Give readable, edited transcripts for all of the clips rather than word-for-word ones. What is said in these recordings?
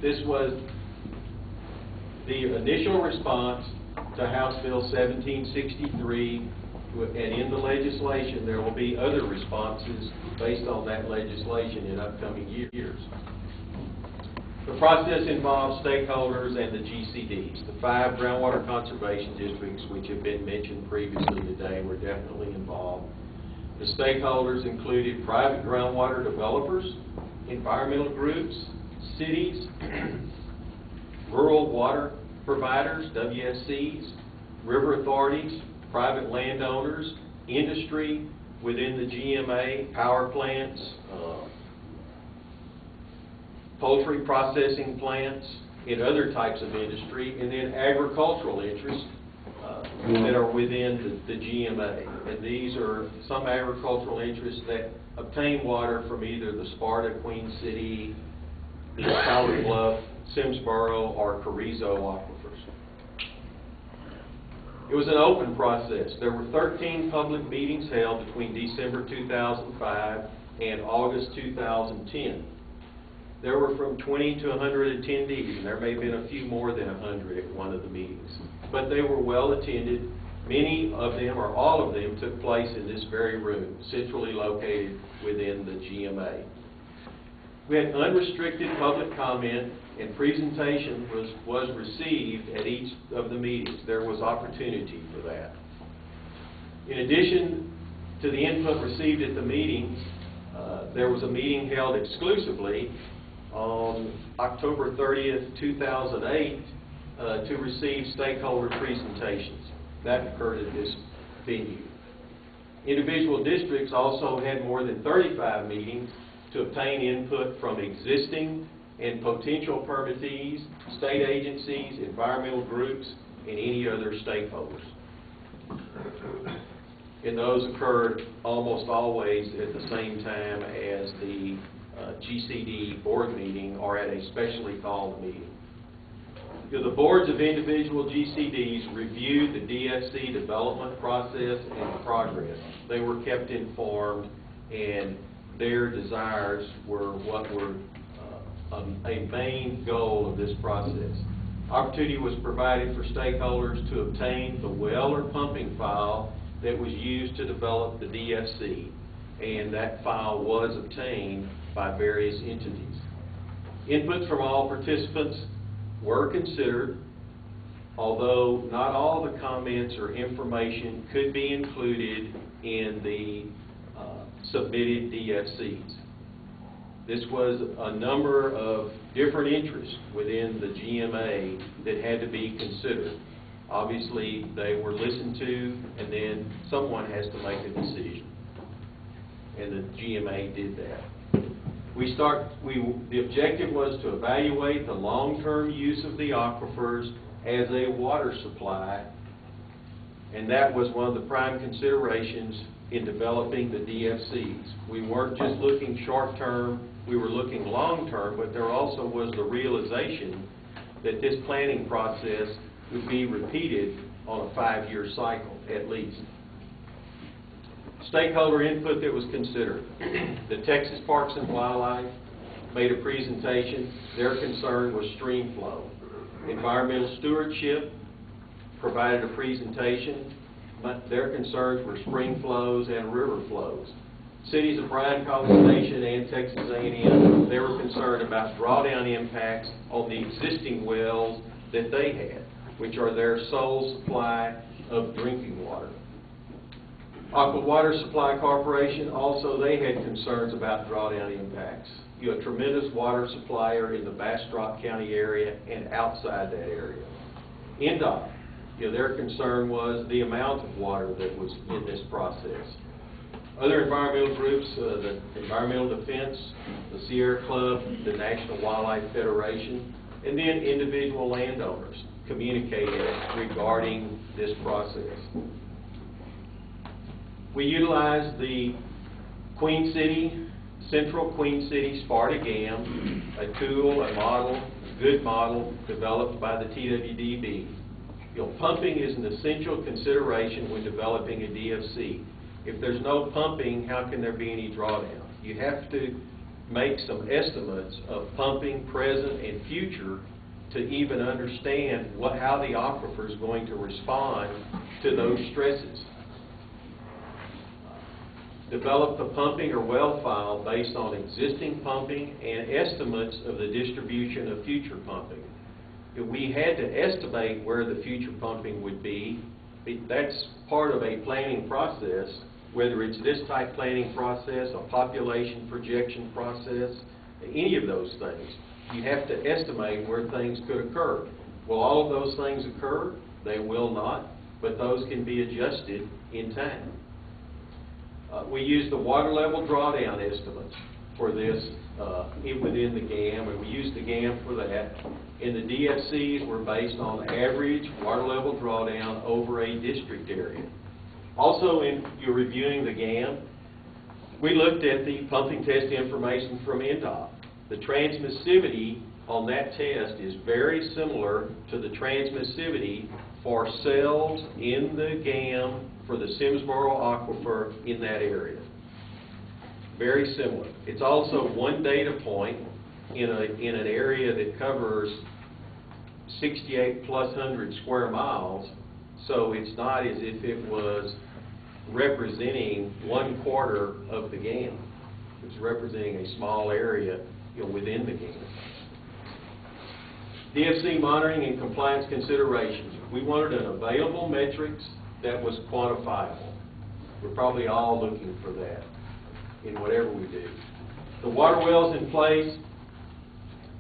This was the initial response to House Bill 1763, and in the legislation there will be other responses based on that legislation in upcoming years. The process involves stakeholders and the GCDs. The 5 groundwater conservation districts, which have been mentioned previously today, were definitely involved. The stakeholders included private groundwater developers, environmental groups, cities, rural water providers, WSCs, river authorities, private landowners, industry within the GMA, power plants, poultry processing plants, and other types of industry, and then agricultural interests that are within the GMA. And these are some agricultural interests that obtain water from either the Sparta, Queen City, the Powder Bluff, Simsboro, or Corrizo aquifers. It was an open process. There were 13 public meetings held between December 2005 and August 2010. There were from 20 to 100 attendees, and there may have been a few more than 100 at one of the meetings. But they were well attended. Many of them, or all of them, took place in this very room, centrally located within the GMA. We had unrestricted public comment, and presentation was received at each of the meetings. There was opportunity for that. In addition to the input received at the meetings, there was a meeting held exclusively on October 30th, 2008 to receive stakeholder presentations. That occurred at this venue. Individual districts also had more than 35 meetings to obtain input from existing and potential permittees, state agencies, environmental groups, and any other stakeholders. And those occurred almost always at the same time as the GCD board meeting or at a specially called meeting. The boards of individual GCDs reviewed the DFC development process and progress. They were kept informed, and their desires were what were a main goal of this process. Opportunity was provided for stakeholders to obtain the well or pumping file that was used to develop the DFC, and that file was obtained by various entities. Inputs from all participants were considered, although not all the comments or information could be included in the submitted DFCs. This was a number of different interests within the GMA that had to be considered. Obviously, they were listened to, and then someone has to make a decision. And the GMA did that. The objective was to evaluate the long-term use of the aquifers as a water supply, and that was one of the prime considerations in developing the DFCs. We weren't just looking short-term, we were looking long-term, but there also was the realization that this planning process would be repeated on a 5-year cycle, at least. Stakeholder input that was considered. The Texas Parks and Wildlife made a presentation. Their concern was stream flow. Environmental Stewardship provided a presentation. Their concerns were spring flows and river flows. Cities of Bryan, College Station, and Texas A&M, they were concerned about drawdown impacts on the existing wells that they had, which are their sole supply of drinking water. Aqua Water Supply Corporation, also they had concerns about drawdown impacts. You're a tremendous water supplier in the Bastrop County area and outside that area. NDOT, their concern was the amount of water that was in this process. Other environmental groups, the Environmental Defense, the Sierra Club, the National Wildlife Federation, and then individual landowners communicated regarding this process. We utilized the Central Queen City Sparta GAM, a tool, a model, a good model developed by the TWDB. Pumping is an essential consideration when developing a DFC. If there's no pumping, how can there be any drawdown? You have to make some estimates of pumping present and future to even understand how the aquifer is going to respond to those stresses. Develop the pumping or well file based on existing pumping and estimates of the distribution of future pumping. If we had to estimate where the future pumping would be, that's part of a planning process, whether it's this type planning process, a population projection process, any of those things. You have to estimate where things could occur. Will all of those things occur? They will not, but those can be adjusted in time. We use the water level drawdown estimates for this within the GAM, and we use the GAM for that. And the DFCs were based on average water level drawdown over a district area. Also, in you're reviewing the GAM, we looked at the pumping test information from NDOT. The transmissivity on that test is very similar to the transmissivity for cells in the GAM for the Simsboro aquifer in that area. Very similar. It's also one data point in an area that covers 6,800+ square miles, so it's not as if it was representing 1/4 of the GAM. It's representing a small area within the GAM. DFC monitoring and compliance considerations. We wanted an available metrics that was quantifiable. We're probably all looking for that in whatever we do. The water wells in place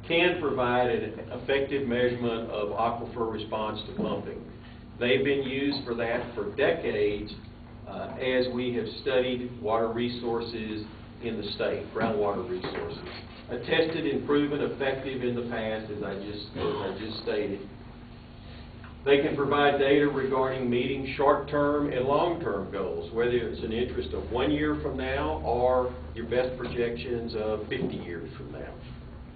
can provide an effective measurement of aquifer response to pumping. They've been used for that for decades as we have studied water resources in the state, groundwater resources. Tested and proven effective in the past, as I just stated. They can provide data regarding meeting short-term and long-term goals, whether it's an interest of 1 year from now or your best projections of 50 years from now.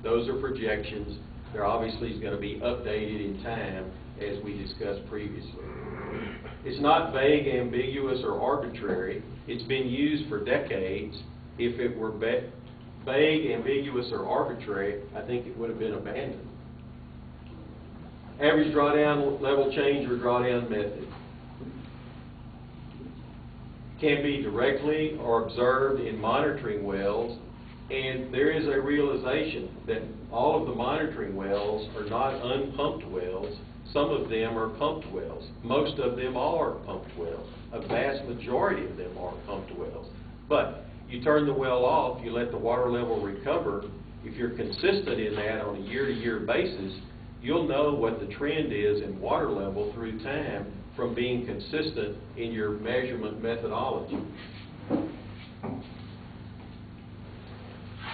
Those are projections. They're obviously going to be updated in time, as we discussed previously. It's not vague, ambiguous, or arbitrary. It's been used for decades. If it were vague, ambiguous, or arbitrary, I think it would have been abandoned. Average drawdown level change or drawdown method can be directly or observed in monitoring wells, and there is a realization that all of the monitoring wells are not unpumped wells. Some of them are pumped wells. Most of them are pumped wells. A vast majority of them are pumped wells. But you turn the well off, you let the water level recover. If you're consistent in that on a year-to-year basis, you'll know what the trend is in water level through time from being consistent in your measurement methodology.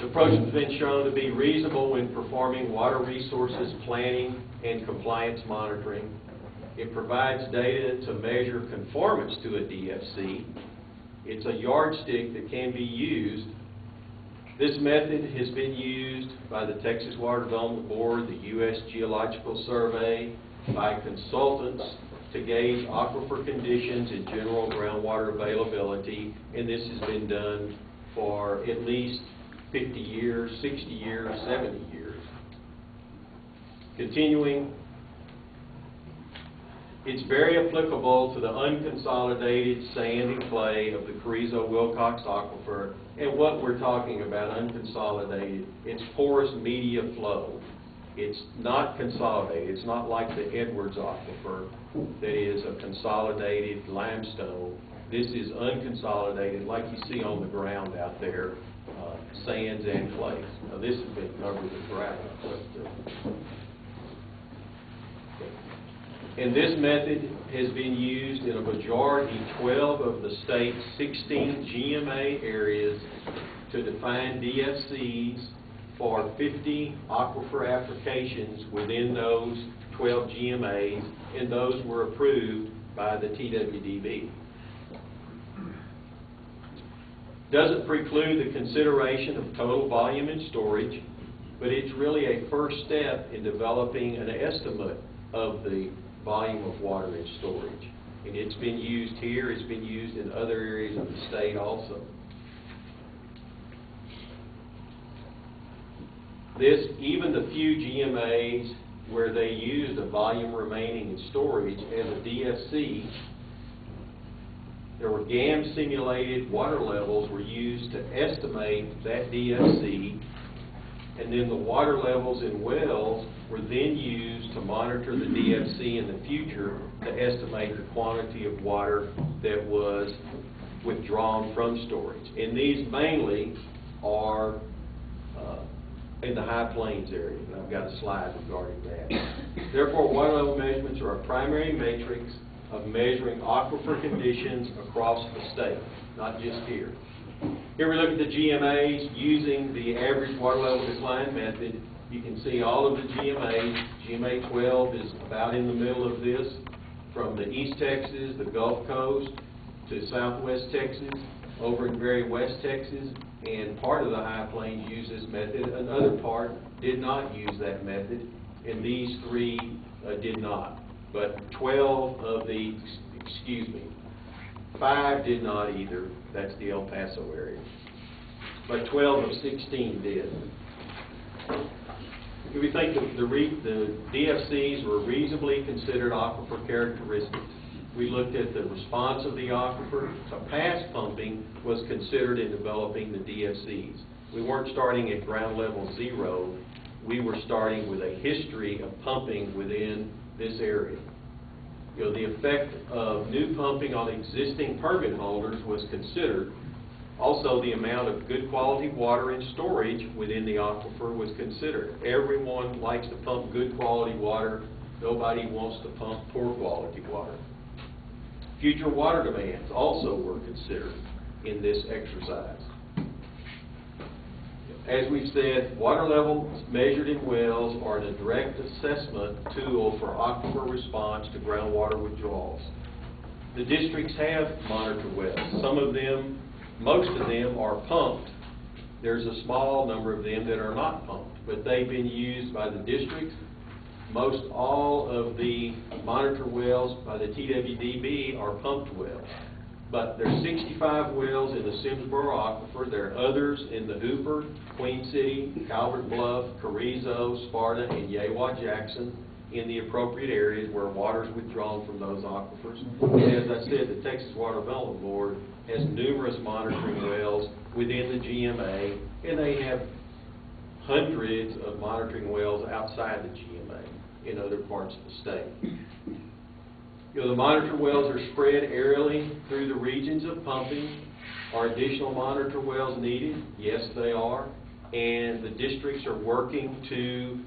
The approach has been shown to be reasonable when performing water resources planning and compliance monitoring. It provides data to measure conformance to a DFC. It's a yardstick that can be used. This method has been used by the Texas Water Development Board, the U.S. Geological Survey, by consultants to gauge aquifer conditions and general groundwater availability, and this has been done for at least 50 years, 60 years, 70 years. Continuing, it's very applicable to the unconsolidated sand and clay of the Corrizo-Wilcox Aquifer. And what we're talking about, unconsolidated, it's porous media flow. It's not consolidated. It's not like the Edwards Aquifer that is a consolidated limestone. This is unconsolidated, like you see on the ground out there, sands and clays. Now this has been covered with gravel. And this method has been used in a majority, 12 of the state's 16 GMA areas, to define DFCs for 50 aquifer applications within those 12 GMAs, and those were approved by the TWDB. Doesn't preclude the consideration of total volume and storage, but it's really a first step in developing an estimate of the volume of water in storage. And it's been used here, it's been used in other areas of the state also. Even the few GMAs where they used a volume remaining in storage as a DFC, there were GAM simulated water levels were used to estimate that DFC, and then the water levels in wells were then used to monitor the DFC in the future to estimate the quantity of water that was withdrawn from storage. And these mainly are in the High Plains area, and I've got a slide regarding that. Therefore, water level measurements are a primary matrix of measuring aquifer conditions across the state, not just here. Here we look at the GMAs using the average water level decline method. You can see all of the GMAs. GMA 12 is about in the middle of this, from the East Texas, the Gulf Coast, to Southwest Texas, over in very West Texas, and part of the High Plains used this method. Another part did not use that method, and these three did not. But 12 of the, 5 did not either. That's the El Paso area. But 12 of 16 did. We think the DFCs were reasonably considered aquifer characteristics. We looked at the response of the aquifer. So past pumping was considered in developing the DFCs. We weren't starting at ground level 0. We were starting with a history of pumping within this area. You know, the effect of new pumping on existing permit holders was considered. Also, the amount of good quality water in storage within the aquifer was considered. Everyone likes to pump good quality water. Nobody wants to pump poor quality water. Future water demands also were considered in this exercise. As we've said, water levels measured in wells are the direct assessment tool for aquifer response to groundwater withdrawals. The districts have monitor wells. Some of them, most of them are pumped. There's a small number of them that are not pumped, but they've been used by the districts. Most all of the monitor wells by the TWDB are pumped wells. But there's 65 wells in the Simsboro aquifer. There are others in the Hooper, Queen City, Calvert Bluff, Corrizo, Sparta, and Yawa-Jackson in the appropriate areas where water is withdrawn from those aquifers. And as I said, the Texas Water Development Board has numerous monitoring wells within the GMA, and they have hundreds of monitoring wells outside the GMA in other parts of the state. You know, the monitor wells are spread aerially through the regions of pumping. Are additional monitor wells needed? Yes, they are. And the districts are working to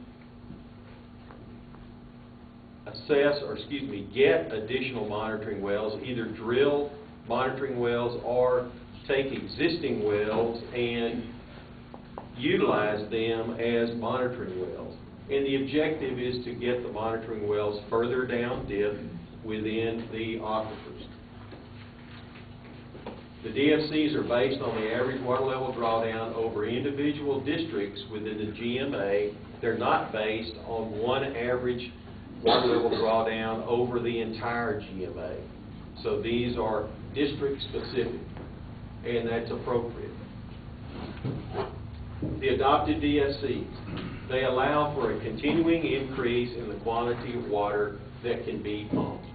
get additional monitoring wells, either drill monitoring wells or take existing wells and utilize them as monitoring wells. And the objective is to get the monitoring wells further down dip within the aquifers. The DFCs are based on the average water level drawdown over individual districts within the GMA. They're not based on one average water level drawdown over the entire GMA. So these are district specific, and that's appropriate. The adopted DFCs, they allow for a continuing increase in the quantity of water that can be pumped.